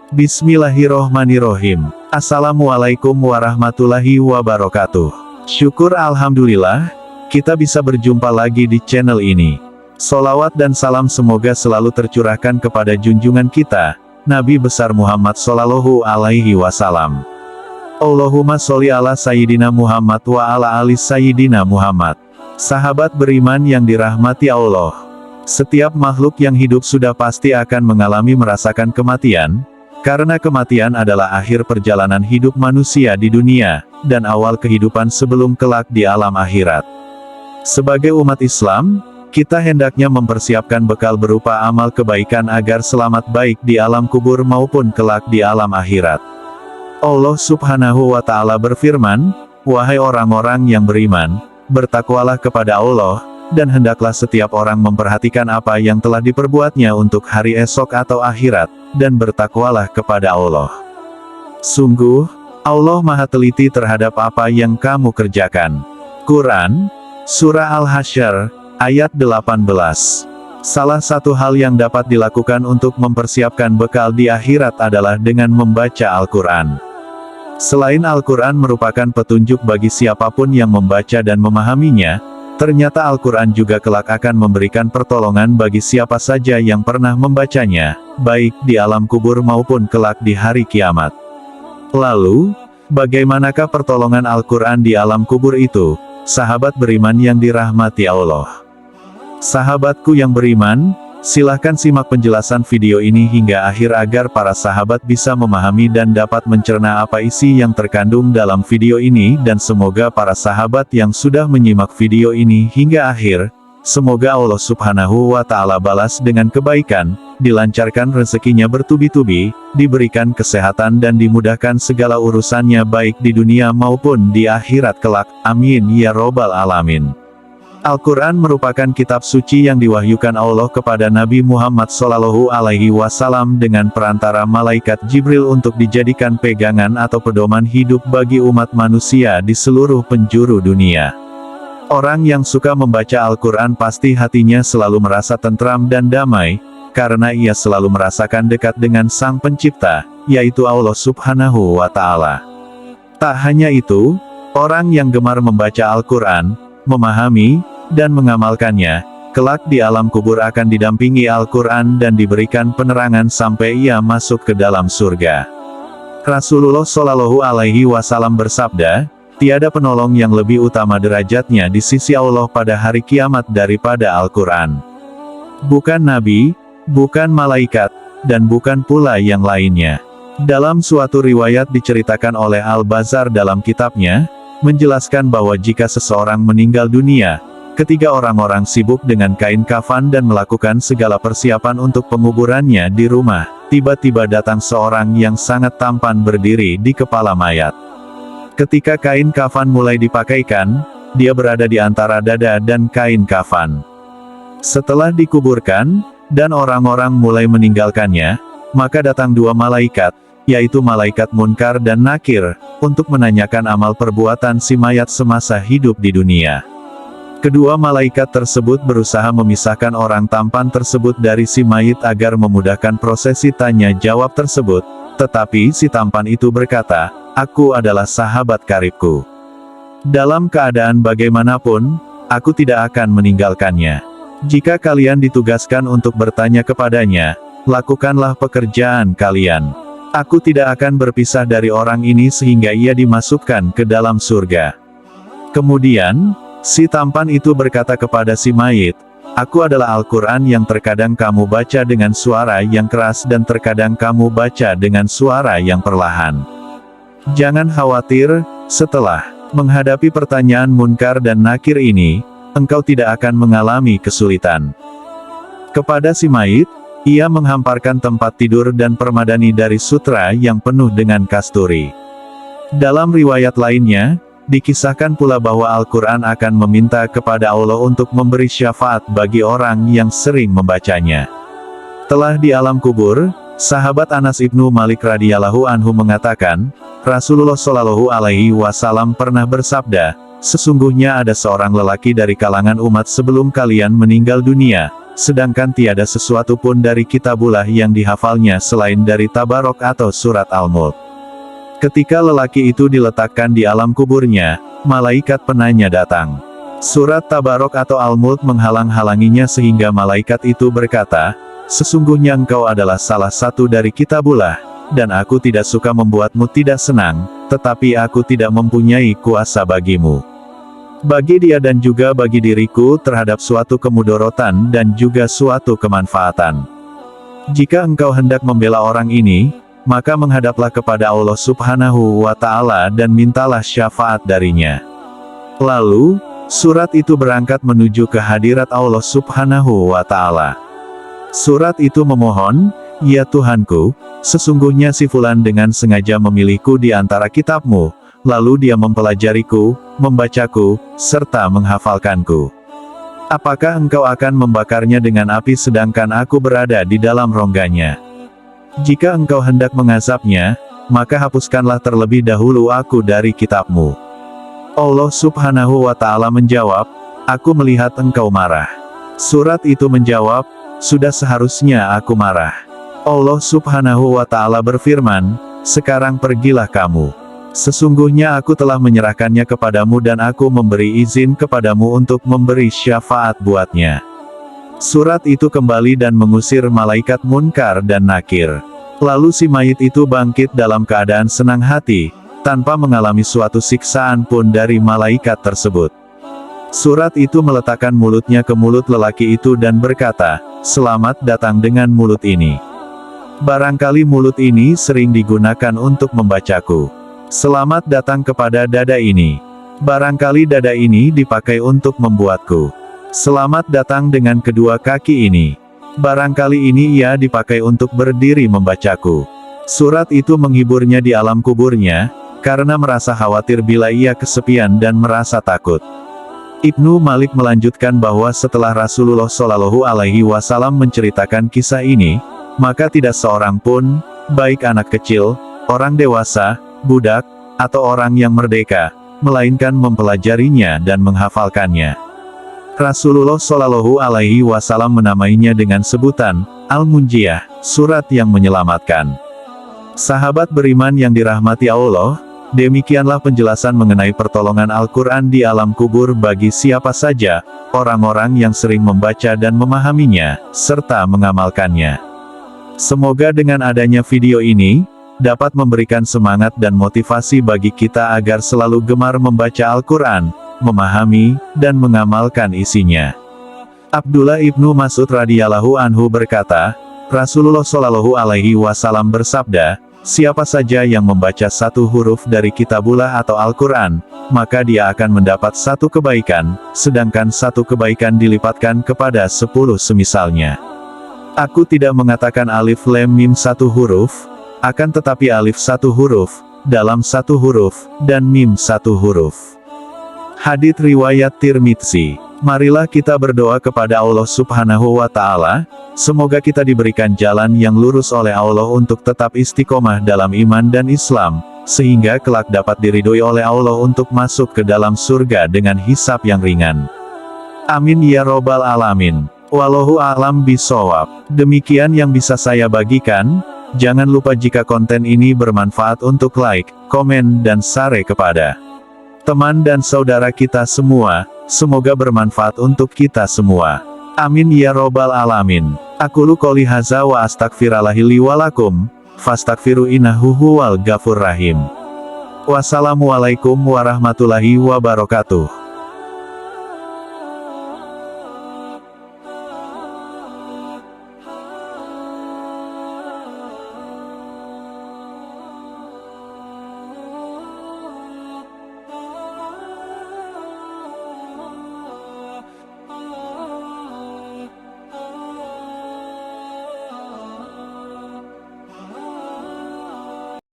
Bismillahirrohmanirrohim. Assalamualaikum warahmatullahi wabarakatuh. Syukur alhamdulillah, kita bisa berjumpa lagi di channel ini. Sholawat dan salam semoga selalu tercurahkan kepada junjungan kita, Nabi besar Muhammad Shallallahu Alaihi Wasallam. Allahumma sholli ala Sayyidina Muhammad wa ala ali Sayyidina Muhammad. Sahabat beriman yang dirahmati Allah. Setiap makhluk yang hidup sudah pasti akan mengalami merasakan kematian, karena kematian adalah akhir perjalanan hidup manusia di dunia, dan awal kehidupan sebelum kelak di alam akhirat. Sebagai umat Islam, kita hendaknya mempersiapkan bekal berupa amal kebaikan agar selamat baik di alam kubur maupun kelak di alam akhirat. Allah Subhanahu wa Ta'ala berfirman, "Wahai orang-orang yang beriman, bertakwalah kepada Allah, dan hendaklah setiap orang memperhatikan apa yang telah diperbuatnya untuk hari esok atau akhirat, dan bertakwalah kepada Allah. Sungguh, Allah Maha Teliti terhadap apa yang kamu kerjakan." Quran, Surah Al-Hasyr, ayat 18. Salah satu hal yang dapat dilakukan untuk mempersiapkan bekal di akhirat adalah dengan membaca Al-Quran. Selain Al-Quran merupakan petunjuk bagi siapapun yang membaca dan memahaminya, ternyata Al-Quran juga kelak akan memberikan pertolongan bagi siapa saja yang pernah membacanya, baik di alam kubur maupun kelak di hari kiamat. Lalu, bagaimanakah pertolongan Al-Quran di alam kubur itu, sahabat beriman yang dirahmati Allah? Sahabatku yang beriman, silahkan simak penjelasan video ini hingga akhir agar para sahabat bisa memahami dan dapat mencerna apa isi yang terkandung dalam video ini, dan semoga para sahabat yang sudah menyimak video ini hingga akhir, semoga Allah Subhanahu wa Ta'ala balas dengan kebaikan, dilancarkan rezekinya bertubi-tubi, diberikan kesehatan dan dimudahkan segala urusannya baik di dunia maupun di akhirat kelak. Amin ya robbal alamin. Al-Quran merupakan kitab suci yang diwahyukan Allah kepada Nabi Muhammad Shallallahu Alaihi Wasallam dengan perantara malaikat Jibril untuk dijadikan pegangan atau pedoman hidup bagi umat manusia di seluruh penjuru dunia. Orang yang suka membaca Al-Quran pasti hatinya selalu merasa tentram dan damai, karena ia selalu merasakan dekat dengan Sang Pencipta, yaitu Allah Subhanahu wa Ta'ala. Tak hanya itu, orang yang gemar membaca Al-Quran, memahami, dan mengamalkannya, kelak di alam kubur akan didampingi Al-Quran dan diberikan penerangan sampai ia masuk ke dalam surga. Rasulullah Shallallahu Alaihi Wasallam bersabda, "Tiada penolong yang lebih utama derajatnya di sisi Allah pada hari kiamat daripada Al-Quran. Bukan nabi, bukan malaikat, dan bukan pula yang lainnya." Dalam suatu riwayat diceritakan oleh Al-Bazar dalam kitabnya, menjelaskan bahwa jika seseorang meninggal dunia, ketiga orang-orang sibuk dengan kain kafan dan melakukan segala persiapan untuk penguburannya di rumah, tiba-tiba datang seorang yang sangat tampan berdiri di kepala mayat. Ketika kain kafan mulai dipakaikan, dia berada di antara dada dan kain kafan. Setelah dikuburkan, dan orang-orang mulai meninggalkannya, maka datang dua malaikat, yaitu malaikat Munkar dan Nakir, untuk menanyakan amal perbuatan si mayat semasa hidup di dunia. Kedua malaikat tersebut berusaha memisahkan orang tampan tersebut dari si mayit agar memudahkan prosesi tanya jawab tersebut, tetapi si tampan itu berkata, "Aku adalah sahabat karibku. Dalam keadaan bagaimanapun, aku tidak akan meninggalkannya. Jika kalian ditugaskan untuk bertanya kepadanya, lakukanlah pekerjaan kalian. Aku tidak akan berpisah dari orang ini sehingga ia dimasukkan ke dalam surga." Kemudian, si tampan itu berkata kepada si mayit, "Aku adalah Al-Quran yang terkadang kamu baca dengan suara yang keras dan terkadang kamu baca dengan suara yang perlahan. Jangan khawatir, setelah menghadapi pertanyaan Munkar dan Nakir ini, engkau tidak akan mengalami kesulitan." Kepada si mayit, ia menghamparkan tempat tidur dan permadani dari sutra yang penuh dengan kasturi. Dalam riwayat lainnya, dikisahkan pula bahwa Al-Quran akan meminta kepada Allah untuk memberi syafaat bagi orang yang sering membacanya. Telah di alam kubur, sahabat Anas ibnu Malik radhiyallahu anhu mengatakan, Rasulullah Shallallahu Alaihi Wasallam pernah bersabda, "Sesungguhnya ada seorang lelaki dari kalangan umat sebelum kalian meninggal dunia, sedangkan tiada sesuatu pun dari kitabullah yang dihafalnya selain dari Tabarok atau surat Al-Mulk. Ketika lelaki itu diletakkan di alam kuburnya, malaikat penanya datang. Surat Tabarok atau Al-Mulk menghalang-halanginya sehingga malaikat itu berkata, "Sesungguhnya engkau adalah salah satu dari kitabullah, dan aku tidak suka membuatmu tidak senang, tetapi aku tidak mempunyai kuasa bagimu. Bagi dia dan juga bagi diriku terhadap suatu kemudorotan dan juga suatu kemanfaatan. Jika engkau hendak membela orang ini, maka menghadaplah kepada Allah Subhanahu wa Ta'ala dan mintalah syafaat darinya." Lalu, surat itu berangkat menuju ke hadirat Allah Subhanahu wa Ta'ala. Surat itu memohon, "Ya Tuhanku, sesungguhnya si Fulan dengan sengaja memilihku di antara kitabmu, lalu dia mempelajariku, membacaku, serta menghafalkanku. Apakah engkau akan membakarnya dengan api sedangkan aku berada di dalam rongganya? Jika engkau hendak mengazabnya, maka hapuskanlah terlebih dahulu aku dari kitabmu." Allah Subhanahu wa Ta'ala menjawab, "Aku melihat engkau marah." Surat itu menjawab, "Sudah seharusnya aku marah." Allah Subhanahu wa Ta'ala berfirman, "Sekarang pergilah kamu. Sesungguhnya aku telah menyerahkannya kepadamu dan aku memberi izin kepadamu untuk memberi syafaat buatnya." Surat itu kembali dan mengusir malaikat Munkar dan Nakir. Lalu si mayit itu bangkit dalam keadaan senang hati, tanpa mengalami suatu siksaan pun dari malaikat tersebut. Surat itu meletakkan mulutnya ke mulut lelaki itu dan berkata, "Selamat datang dengan mulut ini. Barangkali mulut ini sering digunakan untuk membacaku. Selamat datang kepada dada ini. Barangkali dada ini dipakai untuk membuatku. Selamat datang dengan kedua kaki ini. Barangkali ini ia dipakai untuk berdiri membacaku." Surat itu menghiburnya di alam kuburnya, karena merasa khawatir bila ia kesepian dan merasa takut. Ibnu Malik melanjutkan bahwa setelah Rasulullah Shallallahu Alaihi Wasallam menceritakan kisah ini, maka tidak seorang pun, baik anak kecil, orang dewasa, budak, atau orang yang merdeka, melainkan mempelajarinya dan menghafalkannya. Rasulullah Shallallahu Alaihi Wasallam menamainya dengan sebutan Al-Munjiyah, surat yang menyelamatkan. Sahabat beriman yang dirahmati Allah, demikianlah penjelasan mengenai pertolongan Al-Quran di alam kubur bagi siapa saja, orang-orang yang sering membaca dan memahaminya, serta mengamalkannya. Semoga dengan adanya video ini, dapat memberikan semangat dan motivasi bagi kita agar selalu gemar membaca Al-Quran, memahami, dan mengamalkan isinya. Abdullah ibnu Mas'ud radhiyallahu anhu berkata, Rasulullah Shallallahu Alaihi Wasallam bersabda, "Siapa saja yang membaca satu huruf dari kitabullah atau Al-Quran, maka dia akan mendapat satu kebaikan, sedangkan satu kebaikan dilipatkan kepada 10 semisalnya." Aku tidak mengatakan alif lam mim satu huruf, akan tetapi alif satu huruf, dalam satu huruf, dan mim satu huruf. Hadits riwayat Tirmidzi. Marilah kita berdoa kepada Allah Subhanahu wa Ta'ala, semoga kita diberikan jalan yang lurus oleh Allah untuk tetap istiqomah dalam iman dan Islam, sehingga kelak dapat diridhoi oleh Allah untuk masuk ke dalam surga dengan hisab yang ringan. Amin ya robbal alamin. Wallahu a'lam bishawab. Demikian yang bisa saya bagikan. Jangan lupa jika konten ini bermanfaat untuk like, komen dan share kepada teman dan saudara kita semua, semoga bermanfaat untuk kita semua. Amin ya robbal alamin. Aqulu qouli hadza wa astaghfirullahi li wa lakum, fastaghfiru innahu huwal ghafurur rahim. Wassalamualaikum warahmatullahi wabarakatuh.